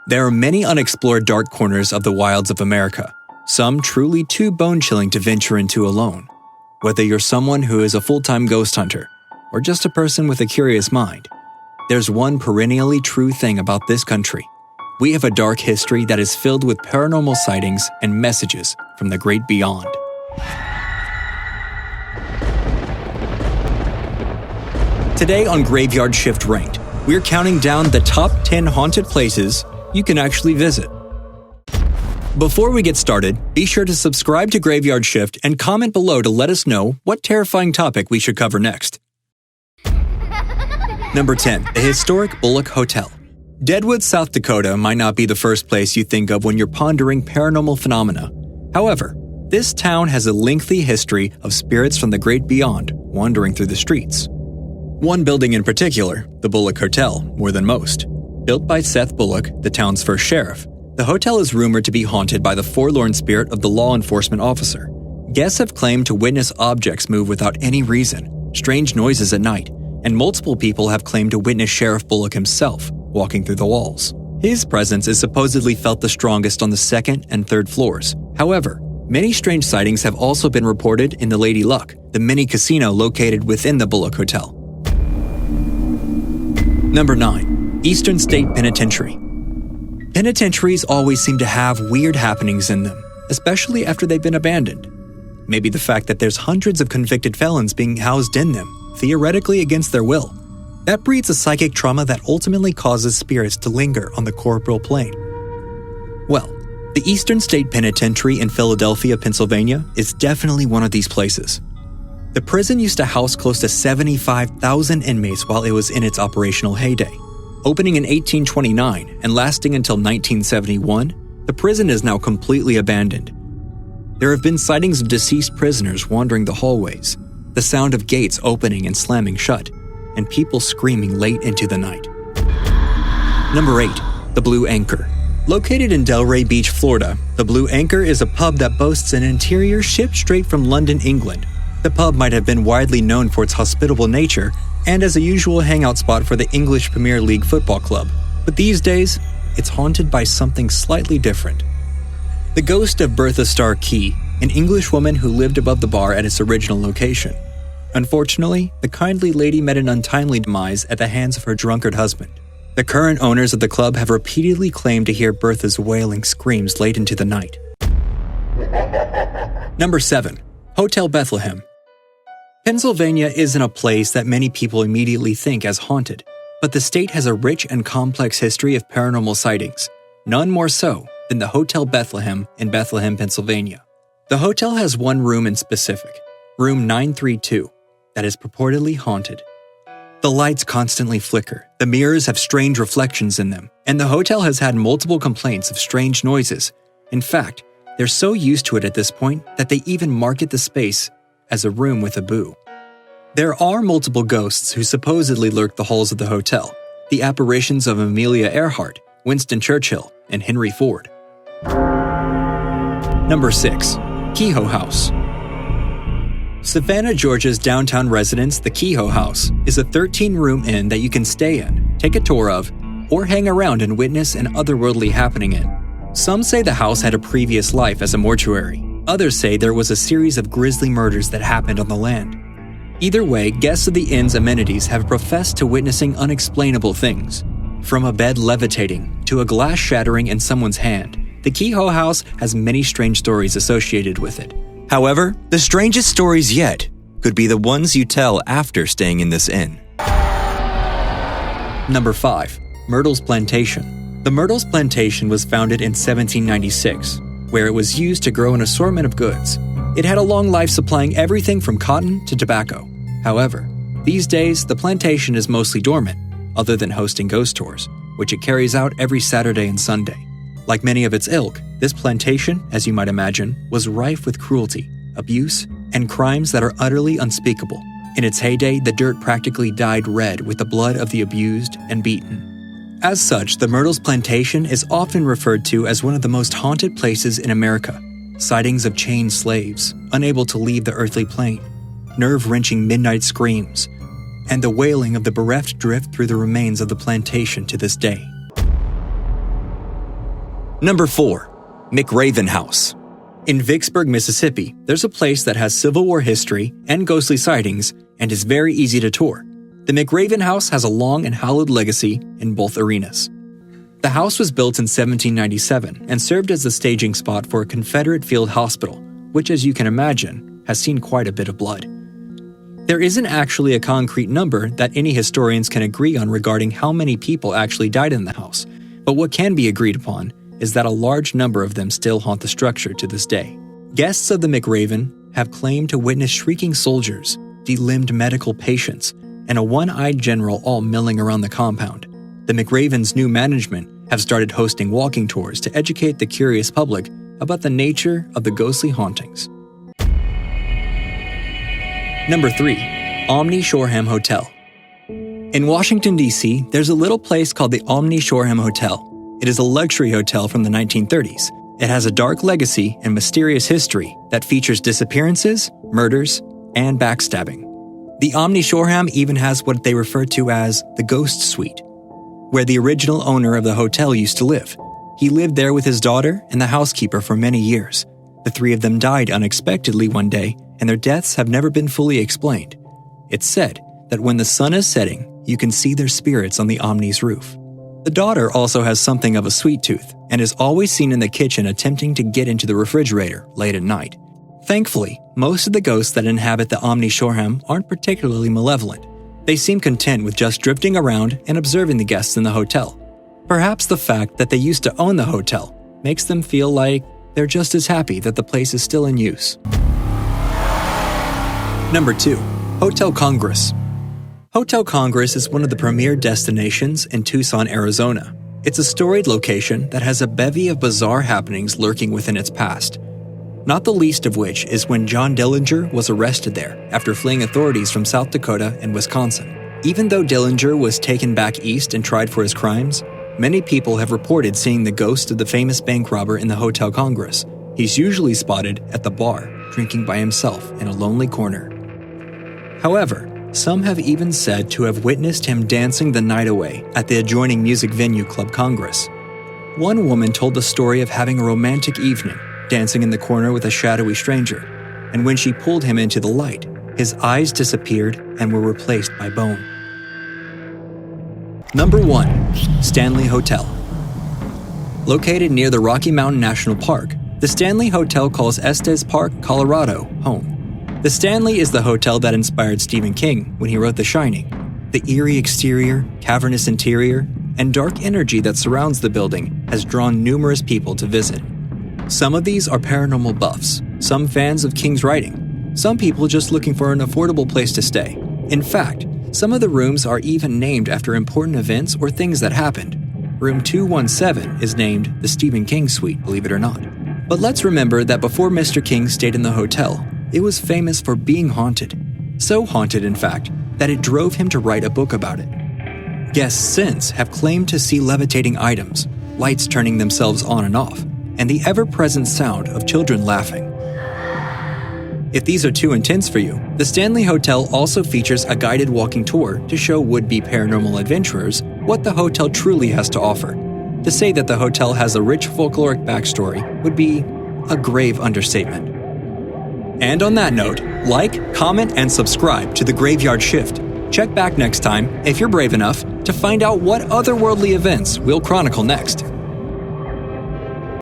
There are many unexplored dark corners of the wilds of America, some truly too bone-chilling to venture into alone. Whether you're someone who is a full-time ghost hunter or just a person with a curious mind, there's one perennially true thing about this country. We have a dark history that is filled with paranormal sightings and messages from the great beyond. Today on Graveyard Shift Ranked, we're counting down the top 10 haunted places you can actually visit. Before we get started, be sure to subscribe to Graveyard Shift and comment below to let us know what terrifying topic we should cover next. Number 10. The historic Bullock Hotel. Deadwood, South Dakota might not be the first place you think of when you're pondering paranormal phenomena. However, this town has a lengthy history of spirits from the great beyond wandering through the streets. One building in particular, the Bullock Hotel, more than most. Built by Seth Bullock, the town's first sheriff, the hotel is rumored to be haunted by the forlorn spirit of the law enforcement officer. Guests have claimed to witness objects move without any reason, strange noises at night, and multiple people have claimed to witness Sheriff Bullock himself walking through the walls. His presence is supposedly felt the strongest on the second and third floors. However, many strange sightings have also been reported in the Lady Luck, the mini casino located within the Bullock Hotel. Number 9. Eastern State Penitentiary. Penitentiaries always seem to have weird happenings in them, especially after they've been abandoned. Maybe the fact that there's hundreds of convicted felons being housed in them, theoretically against their will. That breeds a psychic trauma that ultimately causes spirits to linger on the corporeal plane. Well, the Eastern State Penitentiary in Philadelphia, Pennsylvania is definitely one of these places. The prison used to house close to 75,000 inmates while it was in its operational heyday. Opening in 1829 and lasting until 1971, the prison is now completely abandoned. There have been sightings of deceased prisoners wandering the hallways, the sound of gates opening and slamming shut, and people screaming late into the night. Number 8. The Blue Anchor. Located in Delray Beach, Florida, the Blue Anchor is a pub that boasts an interior shipped straight from London, England. The pub might have been widely known for its hospitable nature and as a usual hangout spot for the English Premier League football club, but these days, it's haunted by something slightly different. The ghost of Bertha Starr Key, an English woman who lived above the bar at its original location. Unfortunately, the kindly lady met an untimely demise at the hands of her drunkard husband. The current owners of the club have repeatedly claimed to hear Bertha's wailing screams late into the night. Number 7. Hotel Bethlehem. Pennsylvania isn't a place that many people immediately think as haunted, but the state has a rich and complex history of paranormal sightings, none more so than the Hotel Bethlehem in Bethlehem, Pennsylvania. The hotel has one room in specific, room 932, that is purportedly haunted. The lights constantly flicker, the mirrors have strange reflections in them, and the hotel has had multiple complaints of strange noises. In fact, they're so used to it at this point that they even market the space as a room with a boo. There are multiple ghosts who supposedly lurk the halls of the hotel, the apparitions of Amelia Earhart, Winston Churchill, and Henry Ford. Number 6. Kehoe House. Savannah, Georgia's downtown residence, the Kehoe House, is a 13-room inn that you can stay in, take a tour of, or hang around and witness an otherworldly happening in. Some say the house had a previous life as a mortuary. Others say there was a series of grisly murders that happened on the land. Either way, guests of the inn's amenities have professed to witnessing unexplainable things. From a bed levitating to a glass shattering in someone's hand, the Kehoe House has many strange stories associated with it. However, the strangest stories yet could be the ones you tell after staying in this inn. Number 5. Myrtles Plantation. The Myrtles Plantation was founded in 1796, where it was used to grow an assortment of goods. It had a long life supplying everything from cotton to tobacco. However, these days, the plantation is mostly dormant, other than hosting ghost tours, which it carries out every Saturday and Sunday. Like many of its ilk, this plantation, as you might imagine, was rife with cruelty, abuse, and crimes that are utterly unspeakable. In its heyday, the dirt practically dyed red with the blood of the abused and beaten. As such, the Myrtles Plantation is often referred to as one of the most haunted places in America. Sightings of chained slaves, unable to leave the earthly plane, nerve-wrenching midnight screams, and the wailing of the bereft drift through the remains of the plantation to this day. Number 4. McRaven House. In Vicksburg, Mississippi, there's a place that has Civil War history and ghostly sightings and is very easy to tour. The McRaven House has a long and hallowed legacy in both arenas. The house was built in 1797 and served as the staging spot for a Confederate field hospital, which, as you can imagine, has seen quite a bit of blood. There isn't actually a concrete number that any historians can agree on regarding how many people actually died in the house, but what can be agreed upon is that a large number of them still haunt the structure to this day. Guests of the McRaven have claimed to witness shrieking soldiers, delimbed medical patients, and a one-eyed general all milling around the compound. The McRaven's new management have started hosting walking tours to educate the curious public about the nature of the ghostly hauntings. Number 3. OMNI SHOREHAM Hotel. In Washington, D.C., there's a little place called the OMNI SHOREHAM Hotel. It is a luxury hotel from the 1930s. It has a dark legacy and mysterious history that features disappearances, murders, and backstabbing. The OMNI SHOREHAM even has what they refer to as the Ghost Suite, where the original owner of the hotel used to live. He lived there with his daughter and the housekeeper for many years. The three of them died unexpectedly one day, and their deaths have never been fully explained. It's said that when the sun is setting, you can see their spirits on the OMNI's roof. The daughter also has something of a sweet tooth and is always seen in the kitchen attempting to get into the refrigerator late at night. Thankfully, most of the ghosts that inhabit the OMNI SHOREHAM aren't particularly malevolent. They seem content with just drifting around and observing the guests in the hotel. Perhaps the fact that they used to own the hotel makes them feel like they're just as happy that the place is still in use. Number 2. Hotel Congress. Hotel Congress is one of the premier destinations in Tucson, Arizona. It's a storied location that has a bevy of bizarre happenings lurking within its past. Not the least of which is when John Dillinger was arrested there after fleeing authorities from South Dakota and Wisconsin. Even though Dillinger was taken back east and tried for his crimes, many people have reported seeing the ghost of the famous bank robber in the Hotel Congress. He's usually spotted at the bar, drinking by himself in a lonely corner. However, some have even said to have witnessed him dancing the night away at the adjoining music venue Club Congress. One woman told the story of having a romantic evening, dancing in the corner with a shadowy stranger, and when she pulled him into the light, his eyes disappeared and were replaced by bone. Number 1. Stanley Hotel. Located near the Rocky Mountain National Park, the Stanley Hotel calls Estes Park, Colorado, home. The Stanley is the hotel that inspired Stephen King when he wrote The Shining. The eerie exterior, cavernous interior, and dark energy that surrounds the building has drawn numerous people to visit. Some of these are paranormal buffs, some fans of King's writing, some people just looking for an affordable place to stay. In fact, some of the rooms are even named after important events or things that happened. Room 217 is named the Stephen King Suite, believe it or not. But let's remember that before Mr. King stayed in the hotel, it was famous for being haunted. So haunted, in fact, that it drove him to write a book about it. Guests since have claimed to see levitating items, lights turning themselves on and off, and the ever-present sound of children laughing. If these are too intense for you, the Stanley Hotel also features a guided walking tour to show would-be paranormal adventurers what the hotel truly has to offer. To say that the hotel has a rich folkloric backstory would be a grave understatement. And on that note, like, comment, and subscribe to The Graveyard Shift. Check back next time, if you're brave enough, to find out what otherworldly events we'll chronicle next.